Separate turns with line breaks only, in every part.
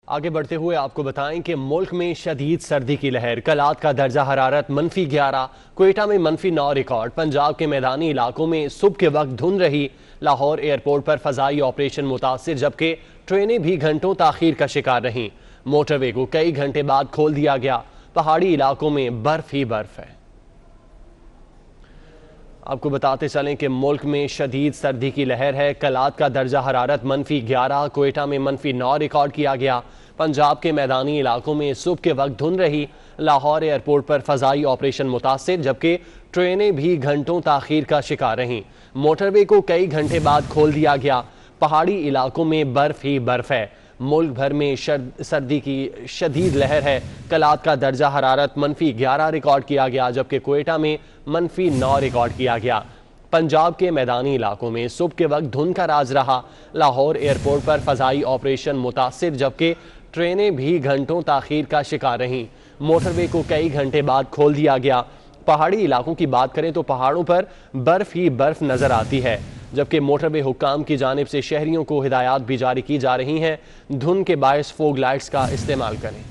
आगे बढ़ते हुए आपको बताएं कि मुल्क में शदीद सर्दी की लहर। कलात का दर्जा हरारत -11, क्वेटा में -9 रिकॉर्ड। पंजाब के मैदानी इलाकों में सुबह के वक्त धुंध रही। लाहौर एयरपोर्ट पर फजाई ऑपरेशन मुतासिर, जबकि ट्रेनें भी घंटों ताखीर का शिकार रहीं। मोटरवे को कई घंटे बाद खोल दिया गया। पहाड़ी इलाकों में बर्फ ही बर्फ है। आपको बताते चलें कि मुल्क में शदीद सर्दी की लहर है। कलात का दर्जा हरारत -11, क्वेटा में -9 रिकॉर्ड किया गया। पंजाब के मैदानी इलाकों में सुबह के वक्त धुंध रही। लाहौर एयरपोर्ट पर फजाई ऑपरेशन मुतासिर, जबकि ट्रेनें भी घंटों ताखीर का शिकार रहीं। मोटरवे को कई घंटे बाद खोल दिया गया। पहाड़ी इलाकों में बर्फ ही बर्फ है। मुल्क भर में सर्दी की शदीद लहर है। कलात का दर्जा हरारत -11 रिकॉर्ड किया गया, जबकि क्वेटा में -9 रिकॉर्ड किया गया। पंजाब के मैदानी इलाकों में सुबह के वक्त धुंध का राज रहा। लाहौर एयरपोर्ट पर फजाई ऑपरेशन मुतासिर, जबकि ट्रेनें भी घंटों ताखीर का शिकार रहीं। मोटरवे को कई घंटे बाद खोल दिया गया। पहाड़ी इलाकों की बात करें तो पहाड़ों पर बर्फ ही बर्फ नजर आती है, जबकि मोटरवे हुक्काम की जानिब से शहरियों को हिदायत भी जारी की जा रही हैं। धुंध के बायस फोग लाइट्स का इस्तेमाल करें।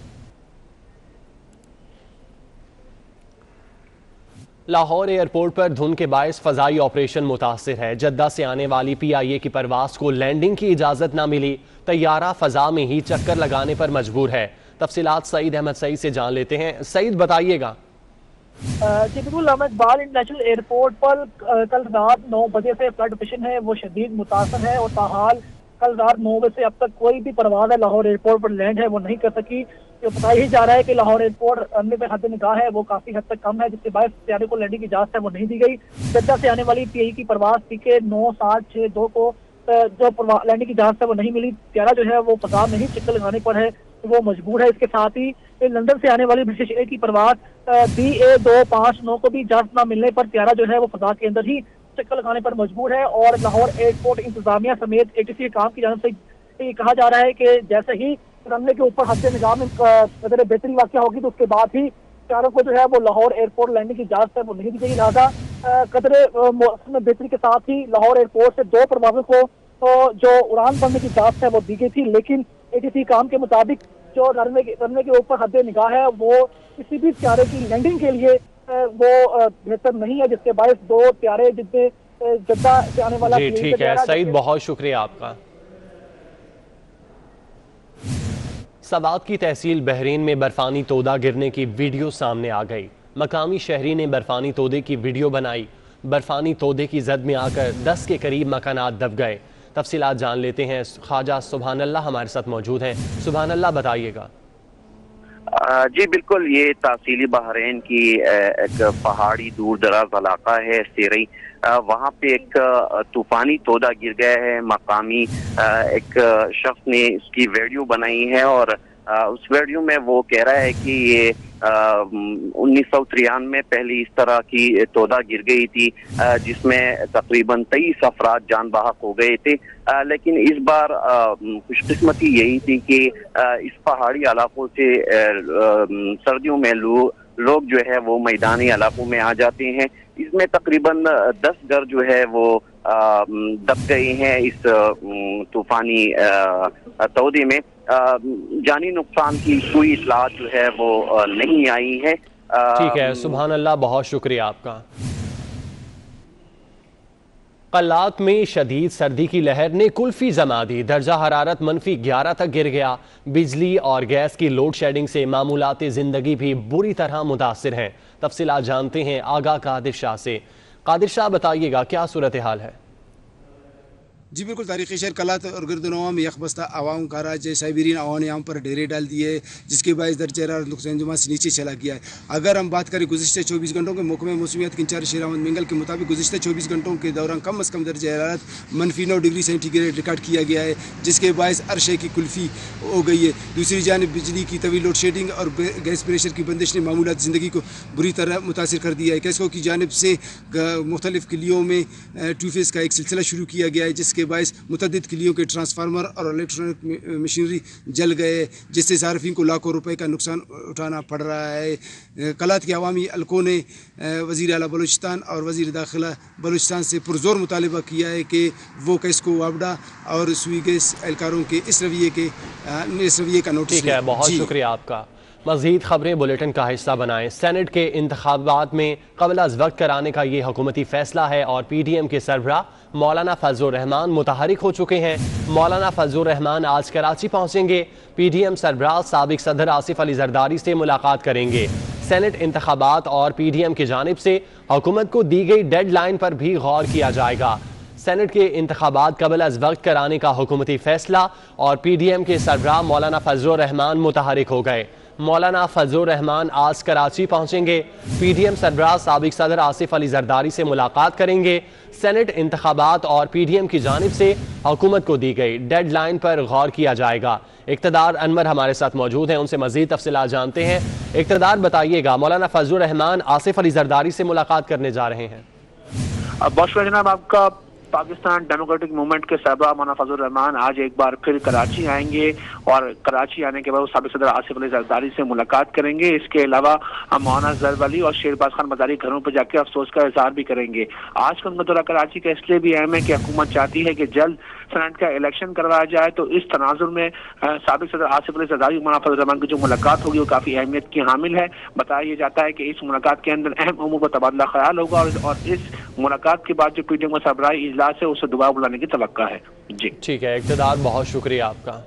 लाहौर एयरपोर्ट पर धुंध के बायस फजाई ऑपरेशन मुतासिर है। जद्दा से आने वाली PIA की परवास को लैंडिंग की इजाजत न मिली। तैयारा फजा में ही चक्कर लगाने पर मजबूर है। तफसीलात सईद अहमद सईद से जान लेते हैं। सईद, बताइएगा।
जी बिल्कुल, अहमद इकबाल इंटरनेशनल एयरपोर्ट पर कल रात 9 बजे से फ्लड ऑपरेशन है वो शदीद मुतासर है और ताहाल कल रात 9 बजे से अब तक कोई भी परवाज है लाहौर एयरपोर्ट पर लैंड है वो नहीं कर सकी। तो बताया ही जा रहा है कि लाहौर एयरपोर्ट रनवे पे हद निगाह है वो काफी हद तक कम है, जिसके बाद तैयारी को लैंडिंग की इजाजत है वो नहीं दी गई। जद्दा से आने वाली PIA की परवाज PK 9762 को जो लैंडिंग की इजाजत है वो नहीं मिली। त्यारा जो है वो फजा में ही चक्कर लगाने पर है वो मजबूर है। इसके साथ ही लंदन से आने वाली ब्रिटिश एयर की परवाज BA 259 को भी इजाजत न मिलने पर त्यारा जो है वो फजा के अंदर ही चक्कर लगाने पर मजबूर है। और लाहौर एयरपोर्ट इंतजामिया समेत ATC काम की जानिब से ये कहा जा रहा है कि जैसे ही रनवे के ऊपर हद निगाह में कदर बेहतरी वाक़या होगी तो उसके बाद ही त्यारों को जो है वो लाहौर एयरपोर्ट लैंडिंग की इजाजत है वो नहीं दी गई। लिहाजा कदर मौसम में बेहतरी के साथ ही लाहौर एयरपोर्ट से 2 परवाजों को जो उड़ान भरने की इजाजत है वो दी गई थी, लेकिन ATC काम के मुताबिक जो रनवे के ऊपर हद निगाह है वो किसी भी त्यारे की लैंडिंग के लिए वो बेहतर नहीं है, जिसके बायस 2 त्यारे जिसमें जद्दा से आने वाला।
जी ठीक है सईद, बहुत शुक्रिया आपका। सवात की तहसील बहरीन में बर्फानी तोदा गिरने की वीडियो सामने आ गई। मकामी शहरी ने बर्फानी तोदे की वीडियो बनाई। बर्फानी तोदे की जद में आकर 10 के करीब मकानात दब गए। तफसीलात जान लेते हैं। ख्वाजा सुभान अल्लाह हमारे साथ मौजूद हैं। सुभान अल्लाह, बताइएगा।
जी बिल्कुल, ये तहसीली बहरीन की एक पहाड़ी दूर दराज इलाका है सेरई। वहाँ पे एक तूफानी तोदा गिर गया है। मकामी एक शख्स ने इसकी वीडियो बनाई है और उस वीडियो में वो कह रहा है कि ये 1993 में पहली इस तरह की तोदा गिर गई थी जिसमें तकरीबन 23 अफराद जान बहक हो गए थे। लेकिन इस बार खुशकिस्मती यही थी कि इस पहाड़ी इलाकों से सर्दियों में लोग जो है वो मैदानी इलाकों में आ जाते हैं। इसमें तकरीबन 10 घर जो है वो दब गए हैं इस तूफानी तोदे में। जानी नुकसान की कोई इतलात जो है वो नहीं आई है।
ठीक है, सुभान अल्लाह, बहुत शुक्रिया आपका। कलात में शदीद सर्दी की लहर ने कुल्फी जमा दी। दर्जा हरारत -11 तक गिर गया। बिजली और गैस की लोड शेडिंग से मामूलाती जिंदगी भी बुरी तरह मुतासिर हैं। तफसीलात जानते हैं आगा कादिर शाह से। कादिर शाह, बताइएगा क्या सूरत हाल है।
जी बिल्कुल, तारीख़ी शहर कलात और गिरदनवा में यकबस्ता आवाम का राज साइबेरियन आवाम ने यहाँ पर डेरे डाल दिए है, जिसके बायस दर्जा हरारत नुकसानजुमा से नीचे चला गया है। अगर हम बात करें गुज़िश्ता 24 घंटों के महकमा मौसमियात के इंचार्ज शेर अहमद मिंगल के मुताबिक गुज़िश्ता 24 घंटों के दौरान कम अज़ कम दर्जा हरारत -9 डिग्री सेंटीग्रेड रिकॉर्ड किया गया है, जिसके बायस अरशे की कुल्फ़ी हो गई है। दूसरी जानिब बिजली की तवील लोड शेडिंग और गैस प्रेशर की बंदिश ने मामूलात ज़िंदगी को बुरी तरह मुतासर कर दिया है। कैसको की जानिब से मुख्तलिफ किलियों में 2 फेज़ का एक सिलसिला शुरू किया गया है, जिसके बायस मुतअद्दिद किलियों के ट्रांसफार्मर और इलेक्ट्रॉनिक मशीनरी जल गए, जिससे सार्फिन को लाखों रुपए का नुकसान उठाना पड़ रहा है। कलात के अवामी हलकों ने वज़ीर आला बलूचिस्तान और वज़ीर दाखिला बलूचिस्तान से पुरजोर मुतालिबा किया है कि वो केस को वापडा और सुई गैस एहलकारों के इस रवैये का नोटिस।
ठीक है, बहुत शुक्रिया आपका। मज़ीद खबरें बुलेटिन का हिस्सा बनाएं। सेनेट के इंतखाबात में क़ब्ल अज़ वक्त कराने का ये हुकूमती फ़ैसला है और PDM के सरबराह मौलाना फजलुर रहमान मुतहरिक हो चुके हैं। मौलाना फजलुर रहमान आज कराची पहुँचेंगे। PDM सरबराह साबिक सदर आसिफ अली जरदारी से मुलाकात करेंगे। सेनेट इंतखाबात और PDM की जानिब से हुकूमत को दी गई डेडलाइन पर भी गौर किया जाएगा। सेनेट के इंतखाबात क़ब्ल अज़ वक्त कराने का हुकूमती फ़ैसला और PDM के सरबराह मौलाना फजलुर रहमान मुतहरिक हो गए। मौलाना फजलुर रहमान आज कराची पहुँचेंगे। PDM सरबराह साबिक सदर आसिफ अली जरदारी से मुलाकात करेंगे। सेनेट इंतखाबात और PDM की जानिब से हुकूमत को दी गई डेडलाइन पर गौर किया जाएगा। इक़्तिदार अनवर हमारे साथ मौजूद हैं, उनसे मज़ीद तफसीलात जानते हैं। इक़्तिदार बताइएगा, मौलाना फजलुर रहमान आसिफ अली जरदारी से मुलाकात करने जा रहे हैं।
बहुत शुक्रिया जनाब आपका। पाकिस्तान डेमोक्रेटिक मूवमेंट के सरबराह मौलाना फजलुर रहमान आज एक बार फिर कराची आएंगे और कराची आने के बाद वो साबिक सदर आसिफ अली जरदारी से मुलाकात करेंगे। इसके अलावा मौलाना जरब अली और शेरबाज खान मज़ारी घरों पर जाकर अफसोस का इजहार भी करेंगे। आज का उनका दौरा कराची का इसलिए भी अहम है कि हुकूमत चाहती है कि जल्द सेनेट का इलेक्शन करवाया जाए, तो इस तनाजुर में साबिक सदर आसिफ अली जरदारी मौलाना फजलुर रहमान की जो मुलाकात होगी वो काफ़ी अहमियत की हामिल है। बताया जाता है कि इस मुलाकात के अंदर अहम उमूर पर तबादला ख्याल होगा और इस मुलाकात के बाद जो PDM का सरबराही इजलास है उसे दोबारा बुलाने की तवक्का है। जी
ठीक है इक़्तिदार, बहुत शुक्रिया आपका।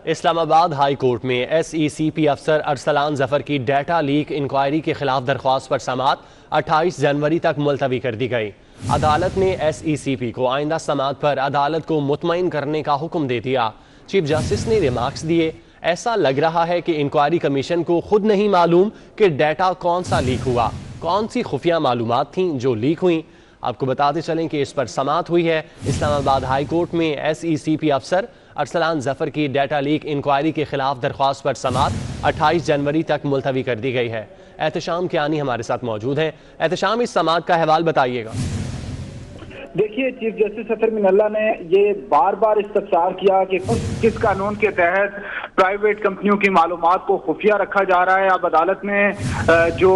इस्लामाबाद हाई कोर्ट में SECP अफसर अरसलान जफर की डाटा लीक इंक्वायरी के खिलाफ दरख्वास्त पर समाअत 28 जनवरी तक मुलतवी कर दी गई। अदालत ने SECP को आइंदा समाअत पर अदालत को मुतमईन करने का हुक्म दे दिया। चीफ जस्टिस ने रिमार्क्स दिए, ऐसा लग रहा है कि इंक्वायरी कमीशन को खुद नहीं मालूम कि डाटा कौन सा लीक हुआ, कौन सी खुफिया मालूमात थीं जो लीक हुई। आपको बताते चलें कि इस पर समाअत हुई है। इस्लामाबाद हाई कोर्ट में SECP अफसर अरसलान जफर की डाटा लीक इंक्वायरी के खिलाफ दरख्वास्त पर समाअत 28 जनवरी तक मुलतवी कर दी गई है। एहतशाम कियानी हमारे साथ मौजूद हैं। एहतशाम, इस समाअत का अहवाल बताइएगा।
देखिए, चीफ जस्टिस अतर मिनल्ला ने ये बार बार इस्तफसार किया कि किस कानून के तहत प्राइवेट कंपनियों की मालूमात को खुफिया रखा जा रहा है। अब अदालत ने जो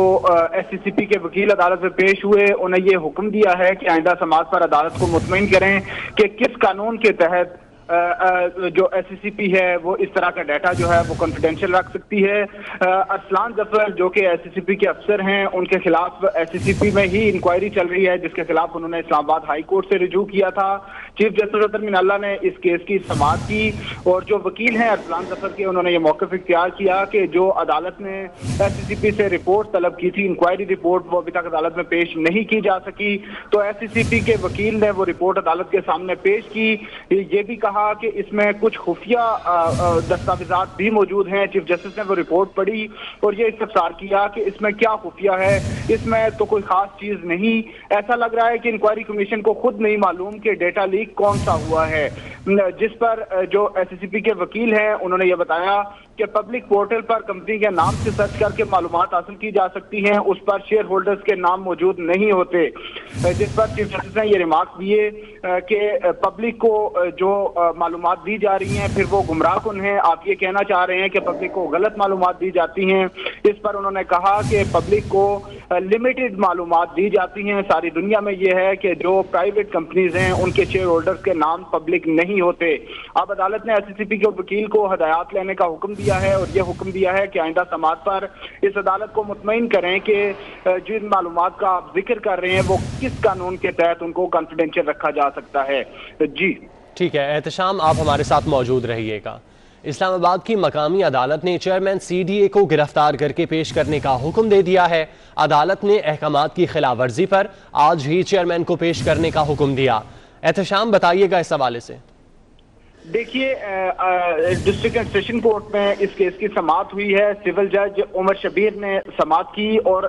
SECP के वकील अदालत में पेश हुए उन्हें ये हुक्म दिया है कि आइंदा समाअत पर अदालत को मुतमईन करें कि किस कानून के तहत जो SECP है वो इस तरह का डाटा जो है वो कॉन्फिडेंशियल रख सकती है। अरसलान जफर जो कि SECP के अफसर हैं, उनके खिलाफ SECP में ही इंक्वायरी चल रही है जिसके खिलाफ उन्होंने इस्लामाबाद हाई कोर्ट से रुजू किया था। चीफ जस्टिस अतर मिनल्ला ने इस केस की समाअत की और जो वकील हैं अरसलान जफर के, उन्होंने ये मौक़िफ़ इख्तियार किया कि जो अदालत ने SECP से रिपोर्ट तलब की थी, इंक्वायरी रिपोर्ट, वो अभी तक अदालत में पेश नहीं की जा सकी। तो SECP के वकील ने वो रिपोर्ट अदालत के सामने पेश की। ये भी कहा कि इसमें कुछ खुफिया दस्तावेजात भी मौजूद हैं। चीफ जस्टिस ने वो रिपोर्ट पढ़ी और ये इस्तफसार किया कि इसमें क्या खुफिया है, इसमें तो कोई खास चीज नहीं। ऐसा लग रहा है कि इंक्वायरी कमीशन को खुद नहीं मालूम कि डेटा लीक कौन सा हुआ है। जिस पर जो SECP के वकील हैं उन्होंने ये बताया कि पब्लिक पोर्टल पर कंपनी के नाम से सर्च करके मालूमात हासिल की जा सकती हैं, उस पर शेयर होल्डर्स के नाम मौजूद नहीं होते। जिस पर चीफ जस्टिस ने ये रिमार्क दिए कि पब्लिक को जो मालूमात दी जा रही हैं फिर वो गुमराहकुन हैं। आप ये कहना चाह रहे हैं कि पब्लिक को गलत मालूमात दी जाती हैं। इस पर उन्होंने कहा कि पब्लिक को लिमिटेड मालूमात दी जाती हैं। सारी दुनिया में ये है कि जो प्राइवेट कंपनीज हैं उनके शेयर होल्डर्स के नाम पब्लिक नहीं होते। अब अदालत ने SECP के वकील को हदायत लेने का हुक्म दिया है और ये हुक्म दिया है कि आइंदा समाअत पर इस अदालत को मुतमईन करें कि जिन मालूमात का आप जिक्र कर रहे हैं वो किस कानून के तहत उनको कॉन्फिडेंशियल रखा जा सकता है। जी
ठीक है एहतशाम, आप हमारे साथ मौजूद रहिएगा। इस्लामाबाद की मकामी अदालत ने चेयरमैन CDA को गिरफ्तार करके पेश करने का हुक्म दे दिया है। अदालत ने अहकामात की खिलाफ वर्जी पर आज ही चेयरमैन को पेश करने का हुक्म दिया। एहतशाम, बताइएगा इस हवाले से।
देखिए, डिस्ट्रिक्ट एंड सेशन कोर्ट में इस केस की समाअत हुई है। सिविल जज उमर शबीर ने समाअत की और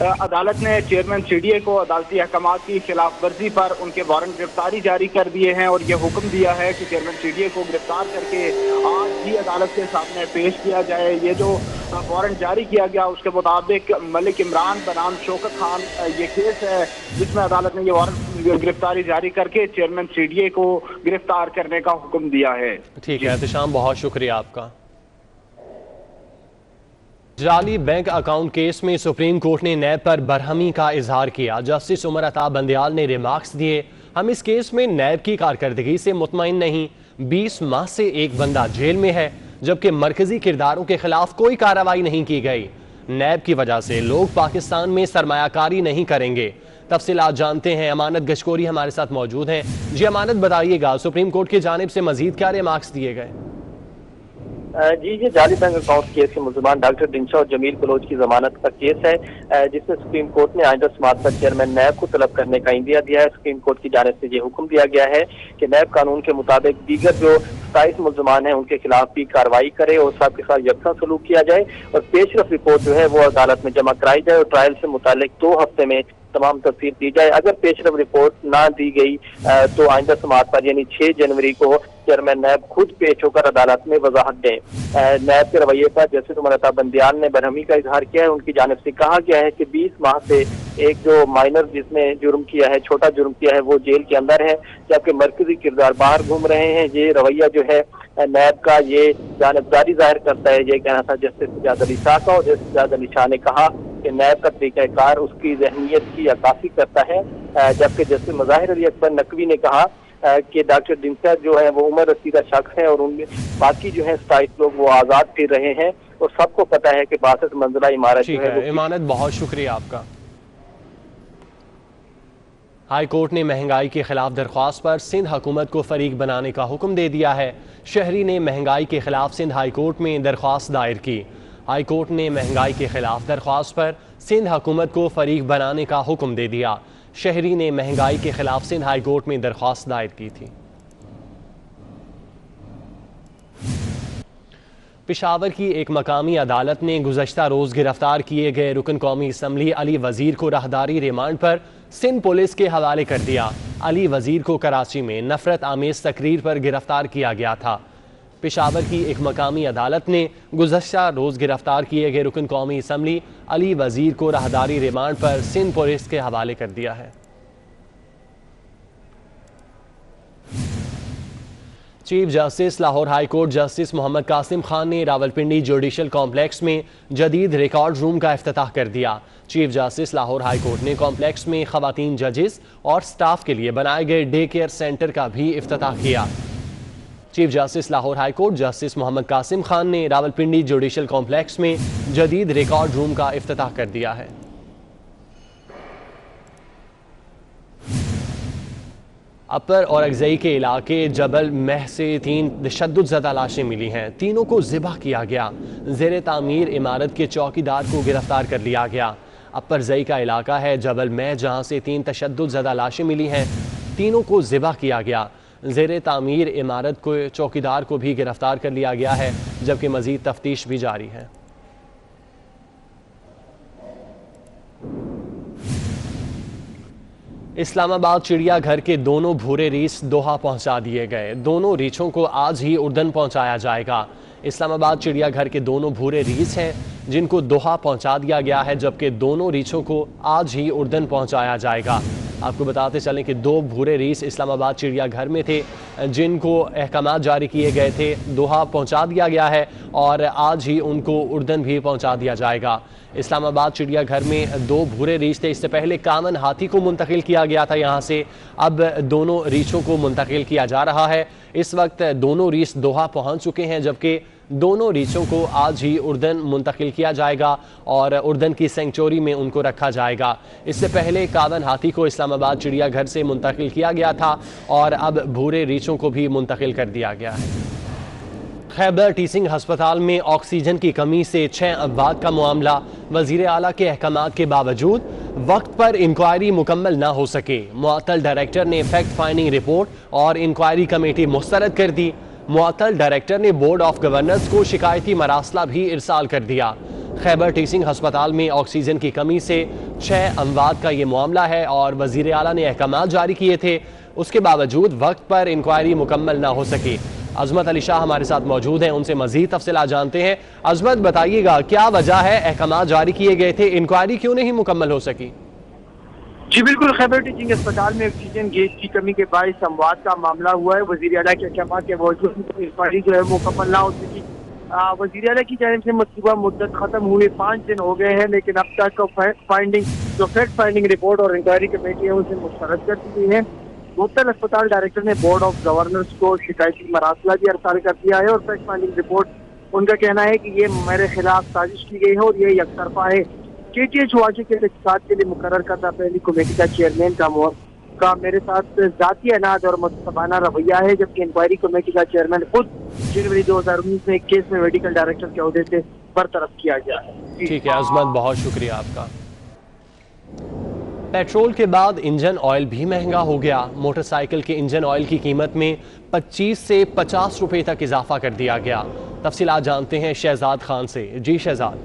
अदालत ने चेयरमैन CDA को अदालती अहकामात की खिलाफ वर्जी पर उनके वारंट गिरफ्तारी जारी कर दिए हैं और यह हुक्म दिया है कि चेयरमैन CDA को गिरफ्तार करके आज ही अदालत के सामने पेश किया जाए। ये जो वारंट जारी किया गया। उसके मुताबिक मलिक इमरान बनाम शौकत खान ये केस है जिसमें अदालत ने ये वारंट गिरफ्तारी जारी करके चेयरमैन CDA को गिरफ्तार करने का हुक्म दिया है।
ठीक है एहतशाम, बहुत शुक्रिया आपका। जाली बैंक अकाउंट केस में सुप्रीम कोर्ट ने नैब पर बरहमी का इजहार किया। जस्टिस उमर अता बंदियाल ने रिमार्क्स दिए, हम इस केस में नैब की कारकर्दगी से मुतमईन नहीं। 20 माह से एक बंदा जेल में है जबकि मरकजी किरदारों के खिलाफ कोई कार्रवाई नहीं की गई। नैब की वजह से लोग पाकिस्तान में सरमायाकारी नहीं करेंगे। तफसीलात जानते हैं, अमानत गशकोरी हमारे साथ मौजूद हैं। जी अमानत, बताइएगा सुप्रीम कोर्ट की जानिब से मजीद क्या रिमार्क्स दिए गए?
जी, ये जाली बैंक अकाउंट केस के मुल्ज़िमान डॉक्टर दिनशा और जमील बलोच की जमानत का केस है जिसमें सुप्रीम कोर्ट ने आइंदा समाअत पर चेयरमैन नैब को तलब करने का इंदिया दिया है। सुप्रीम कोर्ट की जानिब से ये हुक्म दिया गया है कि नैब कानून के मुताबिक दीगर जो 27 मुल्ज़िमान हैं उनके खिलाफ भी कार्रवाई करे और सब के साथ यकसा सलूक किया जाए और पेशरफ रिपोर्ट जो है वो अदालत में जमा कराई जाए और ट्रायल से मुतालिक 2 हफ्ते में तमाम तफसील दी जाए। अगर पेशरफ रिपोर्ट ना दी गई तो आइंदा समाअत पर यानी 6 जनवरी को चेयरमैन नैब खुद पेश होकर अदालत में वजाहत दें। नैब के रवैये पर जस्टिस उमर अता बंदियाल ने बरहमी का इजहार किया है। उनकी जानिब से कहा गया है कि 20 माह से एक जो माइनर जिसने जुर्म किया है, छोटा जुर्म किया है, वो जेल के अंदर है जबकि मरकजी किरदार बाहर घूम रहे हैं। ये रवैया जो है नैब का ये जानबदारी जाहिर करता है। ये कहना था जस्टिस सजाद अली शाह का और जस्टिस सजाद अली शाह ने कहा कि नैब का तरीक़ाकार उसकी जहनीत की अक्कासी करता है, जबकि जस्टिस मज़ाहिर अली अकबर नकवी ने कहा कि डॉक्टर दिनशा जो है वो उम्र रसीदा शख्स है और उनमें बाकी जो है 27 लोग वो आज़ाद फिर रहे हैं और सबको पता है कि 62 मंजिला इमारत जो है।
इमानत, बहुत शुक्रिया आपका। हाई कोर्ट ने महंगाई के खिलाफ दरख्वास्त पर सिंध हुकूमत को फरीक बनाने का हुक्म दे दिया है। शहरी ने महंगाई के खिलाफ सिंध हाई कोर्ट में दरख्वास्त दायर की। हाई कोर्ट ने महंगाई के खिलाफ दरख्वास्त पर सिंध हुकूमत को फरीक बनाने का हुक्म दे दिया। शहरी ने महंगाई के खिलाफ सिंध हाई कोर्ट में दरख्वास्त दायर की थी। पेशावर की एक मकामी अदालत ने गुज़श्ता रोज़ गिरफ्तार किए गए रुकन कौमी असम्बली अली वज़ीर को राहदारी रिमांड पर सिंध पुलिस के हवाले कर दिया। अली वज़ीर को कराची में नफरत आमेज तकरीर पर गिरफ्तार किया गया था। पेशावर की एक मकामी अदालत ने गुज़श्ता रोज़ गिरफ्तार किए गए रुकन कौमी असम्बली अली वज़ीर को राहदारी रिमांड पर सिंध पुलिस के हवाले कर दिया है। Chief justice Lahore high court justice Mohammad Qasim Khan ने रावलपिंडी जुडिशल कॉम्प्लेक्स में जदीद रिकॉर्ड रूम का इफ्तिताह कर दिया। Chief justice Lahore high court ने कॉम्प्लेक्स में खवातीन जजेस और स्टाफ के लिए बनाए गए डे केयर सेंटर का भी इफ्तिताह किया। Chief justice Lahore high court justice Mohammad Qasim Khan ने रावलपिंडी जुडिशल कॉम्प्लेक्स में जदीद रिकॉर्ड रूम का इफ्तिताह कर दिया है। अपर और अगजई के इलाके जबल मह से 3 तशद्दुद लाशें मिली हैं। तीनों को ज़िबह किया गया। ज़ेर तामीर इमारत के चौकीदार को गिरफ्तार कर लिया गया। अपर जई का इलाका है जबल मह जहाँ से 3 तशद्दुद लाशें मिली हैं। तीनों को ज़िबह किया गया। ज़ेर तामीर इमारत को चौकीदार को भी गिरफ्तार कर लिया गया है जबकि मज़ीद तफ्तीश भी जारी है। इस्लामाबाद चिड़ियाघर के दोनों भूरे रीछ दोहा पहुंचा दिए गए। दोनों रीछों को आज ही उर्दन पहुंचाया जाएगा। इस्लामाबाद चिड़ियाघर के दोनों भूरे रीछ हैं जिनको दोहा पहुंचा दिया गया है जबकि दोनों रीछों को आज ही उर्दन पहुंचाया जाएगा। आपको बताते चलें कि 2 भूरे रीछ इस्लामाबाद चिड़ियाघर में थे जिनको अहकाम जारी किए गए थे। दोहा पहुंचा दिया गया है और आज ही उनको उर्दन भी पहुंचा दिया जाएगा। इस्लामाबाद चिड़ियाघर में 2 भूरे रीछ थे। इससे पहले कामन हाथी को मुंतकिल किया गया था यहाँ से। अब दोनों रीछों को मुंतकिल किया जा रहा है। इस वक्त दोनों रीछ दोहा पहुँच चुके हैं जबकि दोनों रीछों को आज ही उर्दन मुंतकिल किया जाएगा और उर्दन की सेंचुरी में उनको रखा जाएगा। इससे पहले कावन हाथी को इस्लामाबाद चिड़ियाघर से मुंतकिल किया गया था और अब भूरे रीछों को भी मुंतकिल कर दिया गया है। खैबर टीचिंग हस्पताल में ऑक्सीजन की कमी से 6 अमवात का मामला। वजीर आला के अहकाम के बावजूद वक्त पर इंक्वायरी मुकम्मल न हो सके। मुअत्तल डायरेक्टर ने फैक्ट फाइंडिंग रिपोर्ट और इंक्वायरी कमेटी मुस्तरद कर दी। मुअत्तल डायरेक्टर ने बोर्ड ऑफ गवर्नर्स को शिकायती मरासला भी इरसाल कर दिया। खैबर टीचिंग हस्पताल में ऑक्सीजन की कमी से 6 अमवात का ये मामला है और वजीर आला ने अहकाम जारी किए थे। उसके बावजूद वक्त पर इंक्वायरी मुकम्मल न हो सकी। अजमत अली शाह हमारे साथ मौजूद हैं, उनसे मजीद तफसीलात जानते हैं। अजमत, बताइएगा क्या वजह है, अहकाम जारी किए गए थे, इंक्वायरी क्यों नहीं मुकम्मल हो सकी?
जी बिल्कुल, खैबर टीचिंग अस्पताल में ऑक्सीजन गैस की कमी के बायस संवाद का मामला हुआ है। वजीर आला के अहकाम के बावजूद इंक्वायरी जो है मुकम्मल ना हो सकी। वजीर आला की जानिब से मतलूबा मुद्दत खत्म हुए 5 दिन हो गए हैं, लेकिन अब तक फैक्ट फाइंडिंग रिपोर्ट और इंक्वायरी कमेटी है उसे मुस्तरद कर दी है। मुतल अस्पताल डायरेक्टर ने बोर्ड ऑफ गवर्नर्स को शिकायती मरासला भी अरसाल कर दिया है और फैक्ट फाइंडिंग रिपोर्ट उनका कहना है कि ये मेरे खिलाफ साजिश की गई है और ये यकतरफा है। KTH वाजी के तहकीकात के लिए मुकर्रर करता पहली कमेटी का चेयरमैन का मेरे साथ जाती अनाज और मुस्तबाना रवैया है, जबकि इंक्वायरी कमेटी का चेयरमैन खुद जनवरी 2019 में एक केस में मेडिकल डायरेक्टर के ओहदे से बरतरफ किया गया है।
ठीक है अजमत, बहुत शुक्रिया आपका। पेट्रोल के बाद इंजन ऑयल भी महंगा हो गया। मोटरसाइकिल के इंजन ऑयल की कीमत में 25 से 50 रुपए तक इजाफा कर दिया गया। तफसीलात जानते हैं शहजाद खान से। जी शहजाद।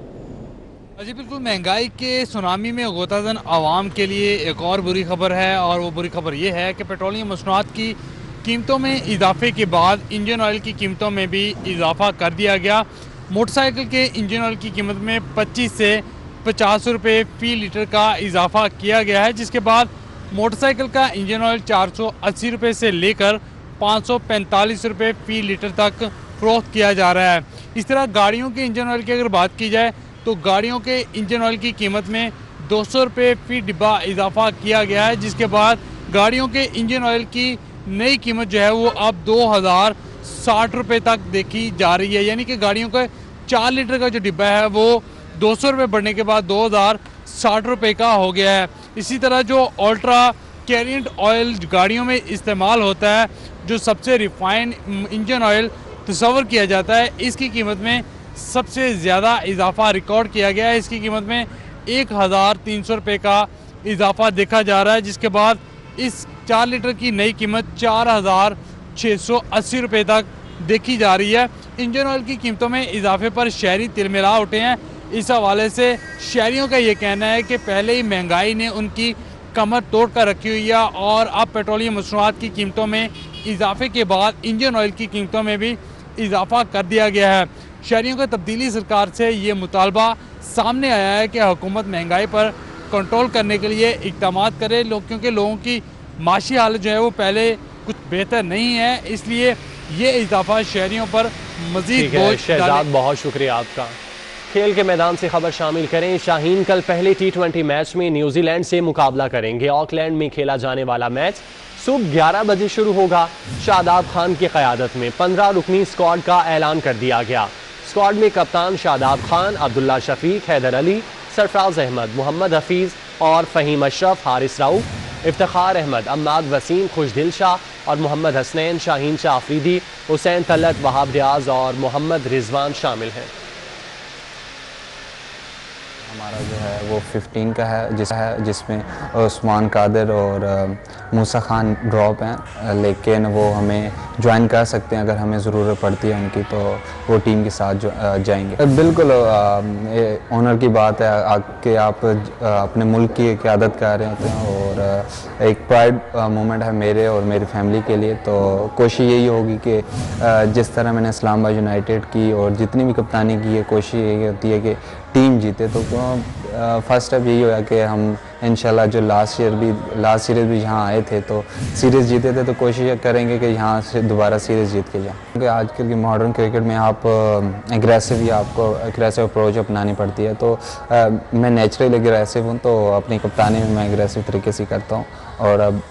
जी बिल्कुल, महंगाई के सुनामी में गोताजन आवाम के लिए एक और बुरी खबर है, और वो बुरी खबर ये है कि पेट्रोलियम मसनूआत की कीमतों में इजाफे के बाद इंजन ऑयल की कीमतों में भी इजाफा कर दिया गया। मोटरसाइकिल के इंजन ऑयल की कीमत में 25 से 50 रुपये फ़ी लीटर का इजाफा किया गया है, जिसके बाद मोटरसाइकिल का इंजन ऑयल 480 रुपये से लेकर 545 रुपये फ़ी लीटर तक फरोख्त किया जा रहा है। इस तरह गाड़ियों के इंजन ऑयल की अगर बात की जाए तो गाड़ियों के इंजन ऑयल की कीमत में 200 रुपये फ़ी डिब्बा इजाफा किया गया है, जिसके बाद गाड़ियों के इंजन ऑयल की नई कीमत जो है वो अब 2060 रुपये तक देखी जा रही है। यानी कि गाड़ियों का 4 लीटर का जो डिब्बा है वो 200 रुपये बढ़ने के बाद 2060 रुपये का हो गया है। इसी तरह जो अल्ट्रा कैरियंट ऑयल गाड़ियों में इस्तेमाल होता है, जो सबसे रिफाइंड इंजन ऑयल तस्वर किया जाता है, इसकी कीमत में सबसे ज़्यादा इजाफा रिकॉर्ड किया गया है। इसकी कीमत में 1300 रुपये का इजाफा देखा जा रहा है, जिसके बाद इस 4 लीटर की नई कीमत 4680 रुपये तक देखी जा रही है। इंजन ऑयल की कीमतों में इजाफे पर शहरी तिलमिला उठे हैं। इस हवाले से शहरियों का ये कहना है कि पहले ही महंगाई ने उनकी कमर तोड़ कर रखी हुई है, और अब पेट्रोलियम मसनूआत की कीमतों में इजाफे के बाद इंजन ऑयल की कीमतों में भी इजाफा कर दिया गया है। शहरियों का तब्दीली सरकार से ये मुतालबा सामने आया है कि हुकूमत महंगाई पर कंट्रोल करने के लिए इक़दाम करे, क्योंकि लोगों की माशी हालत जो है वो पहले कुछ बेहतर नहीं है, इसलिए ये इजाफा शहरियों पर मजीद बोझ।
शहजाद, बहुत शुक्रिया आपका। खेल के मैदान से खबर शामिल करें। शाहीन कल पहले T20 मैच में न्यूजीलैंड से मुकाबला करेंगे। ऑकलैंड में खेला जाने वाला मैच सुबह 11 बजे शुरू होगा। शादाब खान की क़यादत में 15 रुकनी स्क्वाड का ऐलान कर दिया गया। स्क्वाड में कप्तान शादाब खान, अब्दुल्ला शफीक, हैदर अली, सरफराज अहमद, मोहम्मद हफीज़ और फ़हीम अशरफ, हारिस राऊफ, इफ्तिखार अहमद, अम्माद वसीम, खुशदिल शाह और मोहम्मद हसनैन, शाहीन शाह अफरीदी, हुसैन तलत, वहाब रियाज और मोहम्मद रिजवान शामिल हैं।
हमारा जो है वो 15 का है, जिसमें उस्मान कादिर और मूसा खान ड्रॉप हैं, लेकिन वो हमें ज्वाइन कर सकते हैं अगर हमें ज़रूरत पड़ती है उनकी, तो वो टीम के साथ जाएंगे। बिल्कुल ऑनर की बात है कि आप अपने मुल्क की क़यादत कर रहे होते हैं, और एक प्राइड मोमेंट है मेरे और मेरी फैमिली के लिए। तो कोशिश यही होगी कि जिस तरह मैंने इस्लामाबाद यूनाइटेड की और जितनी भी कप्तानी की है, कोशिश यही होती है कि टीम जीते। तो फर्स्ट स्टेप यही होगा कि हम इंशाल्लाह जो लास्ट सीरीज़ भी यहाँ आए थे तो सीरीज़ जीते थे, तो कोशिश करेंगे कि यहाँ से दोबारा सीरीज़ जीत के जाएं। क्योंकि आजकल की मॉडर्न क्रिकेट में आपको एग्रेसिव अप्रोच अपनानी पड़ती है। तो मैं नेचुरली एग्रेसिव हूँ, तो अपनी कप्तानी में मैं एग्रेसिव तरीके से करता हूँ। और अब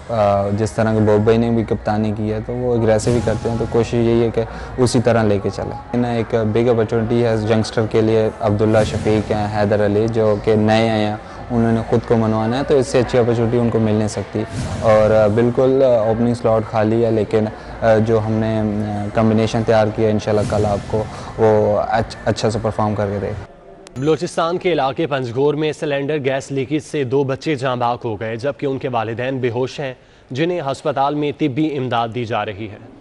जिस तरह के बॉब भाई ने भी कप्तानी की है तो वो एग्रेसिव ही करते हैं, तो कोशिश यही है कि उसी तरह लेके चलें। एक बिग अपॉर्चुनिटी है यंगस्टर के लिए। अब्दुल्ला शफीक हैं, हैदर अली जो कि नए आए हैं, उन्होंने ख़ुद को मनवाना है, तो इससे अच्छी अपॉर्चुनिटी उनको मिल नहीं सकती। और बिल्कुल ओपनिंग स्लॉट खाली है, लेकिन जो हमने कम्बिनेशन तैयार किया इंशाल्लाह कल आपको वो अच्छा से परफॉर्म करके देगा।
बलूचिस्तान के इलाके पंजगोर में सिलेंडर गैस लीकेज से 2 बच्चे जाँ-बाक हो गए, जबकि उनके वालिदैन बेहोश हैं, जिन्हें हस्पताल में तिब्बी इमदाद दी जा रही है।